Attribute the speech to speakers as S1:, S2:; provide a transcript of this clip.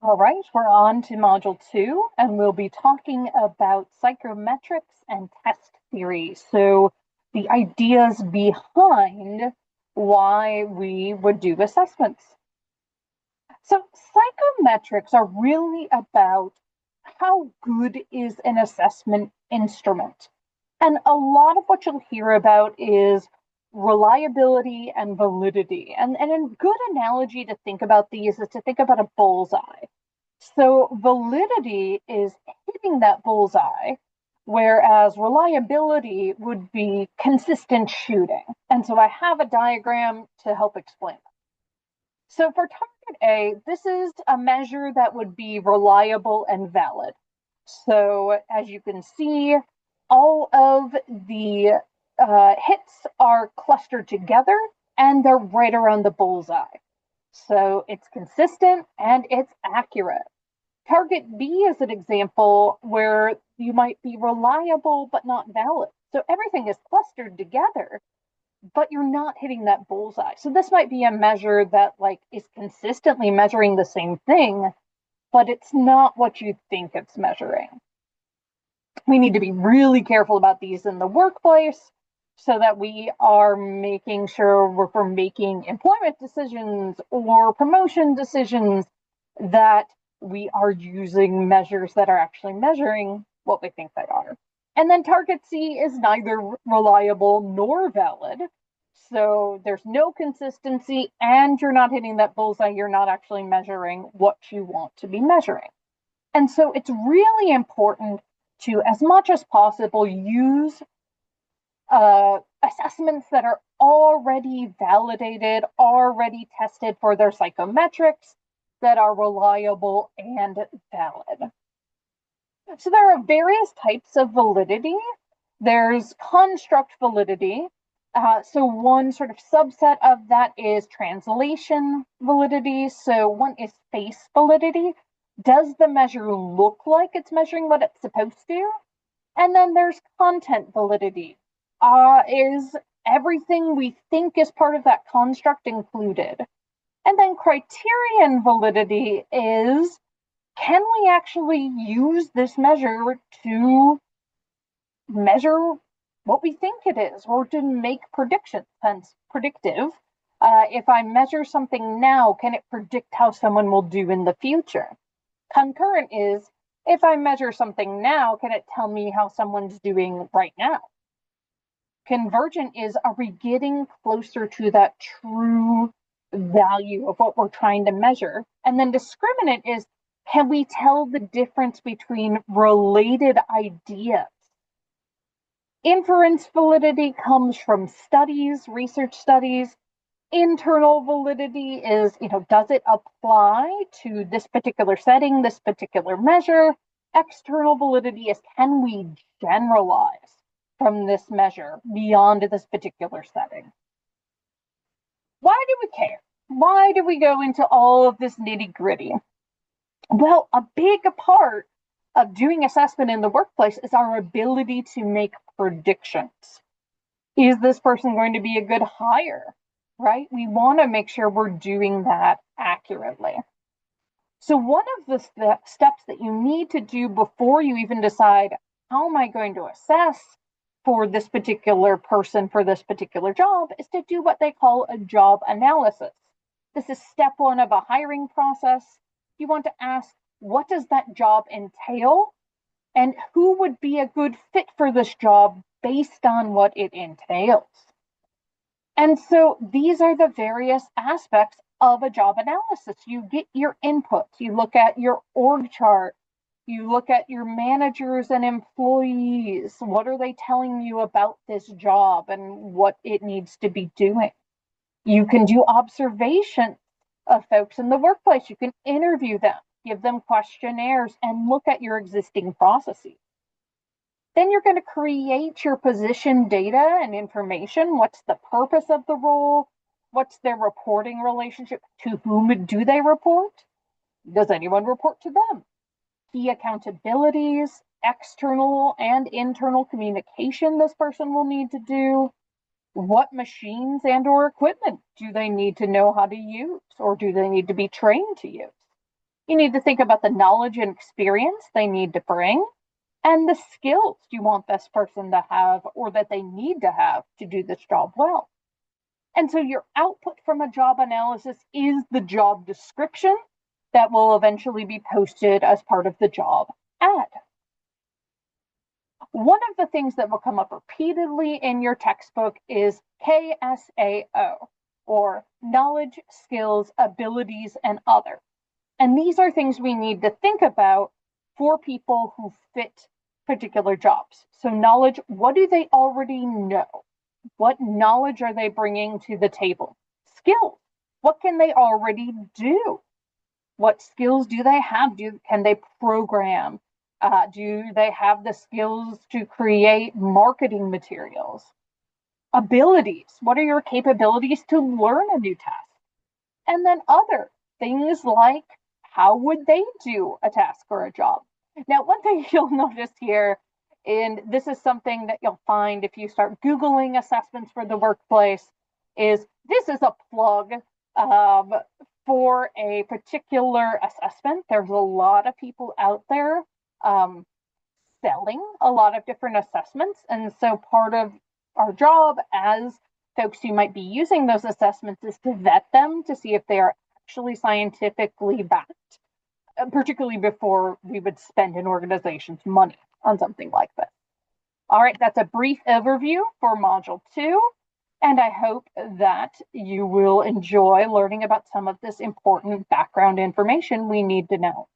S1: All right, we're on to Module 2, and we'll be talking about psychometrics and test theory. So, the ideas behind why we would do assessments. So, psychometrics are really about how good is an assessment instrument. And a lot of what you'll hear about is reliability and validity. And a good analogy to think about these is to think about a bullseye. So validity is hitting that bullseye, whereas reliability would be consistent shooting. And so I have a diagram to help explain that. So for target A, this is a measure that would be reliable and valid. So as you can see, all of the hits are clustered together and they're right around the bullseye. So it's consistent and it's accurate. Target B is an example where you might be reliable but not valid. So everything is clustered together, but you're not hitting that bullseye. So this might be a measure that is consistently measuring the same thing, but it's not what you think it's measuring. We need to be really careful about these in the workplace so that we are making sure we're making employment decisions or promotion decisions that we are using measures that are actually measuring what we think they are. And then target C is neither reliable nor valid. So there's no consistency and you're not hitting that bullseye. You're not actually measuring what you want to be measuring. And so it's really important to, as much as possible, use assessments that are already validated, already tested for their psychometrics, that are reliable and valid. So there are various types of validity. There's construct validity. So one sort of subset of that is translation validity. So one is face validity. Does the measure look like it's measuring what it's supposed to? And then there's content validity. Is everything we think is part of that construct included? And then criterion validity is, can we actually use this measure to measure what we think it is or to make predictions, hence predictive? If I measure something now, can it predict how someone will do in the future? Concurrent is, if I measure something now, can it tell me how someone's doing right now? Convergent is, are we getting closer to that true value of what we're trying to measure? And then discriminant is, can we tell the difference between related ideas? Inference validity comes from studies, research studies. Internal validity is, does it apply to this particular setting, this particular measure? External validity is, can we generalize from this measure beyond this particular setting? Why do we care? Why do we go into all of this nitty gritty? Well, a big part of doing assessment in the workplace is our ability to make predictions. Is this person going to be a good hire? Right? We want to make sure we're doing that accurately. So one of the steps that you need to do before you even decide, how am I going to assess for this particular person for this particular job, is to do what they call a job analysis. This is step one of a hiring process. You want to ask, what does that job entail? And who would be a good fit for this job based on what it entails? And so these are the various aspects of a job analysis. You get your inputs, you look at your org chart, you look at your managers and employees. What are they telling you about this job and what it needs to be doing? You can do observations of folks in the workplace. You can interview them, give them questionnaires, and look at your existing processes. Then you're going to create your position data and information. What's the purpose of the role? What's their reporting relationship? To whom do they report? Does anyone report to them? Key accountabilities, external and internal communication this person will need to do. What machines and or equipment do they need to know how to use, or do they need to be trained to use? You need to think about the knowledge and experience they need to bring and the skills you want this person to have or that they need to have to do this job well. And so your output from a job analysis is the job description that will eventually be posted as part of the job ad. One of the things that will come up repeatedly in your textbook is KSAO, or knowledge, skills, abilities, and other. And these are things we need to think about for people who fit particular jobs. So knowledge, what do they already know? What knowledge are they bringing to the table? Skills, what can they already do? What skills do they have? Can they program? Do they have the skills to create marketing materials? Abilities, what are your capabilities to learn a new task? And then other things like, how would they do a task or a job? Now, one thing you'll notice here, and this is something that you'll find if you start Googling assessments for the workplace, is this is a plug for a particular assessment. There's a lot of people out there selling a lot of different assessments. And so part of our job as folks who might be using those assessments is to vet them to see if they are actually scientifically backed, particularly before we would spend an organization's money on something like this. All right, that's a brief overview for Module 2, and I hope that you will enjoy learning about some of this important background information we need to know.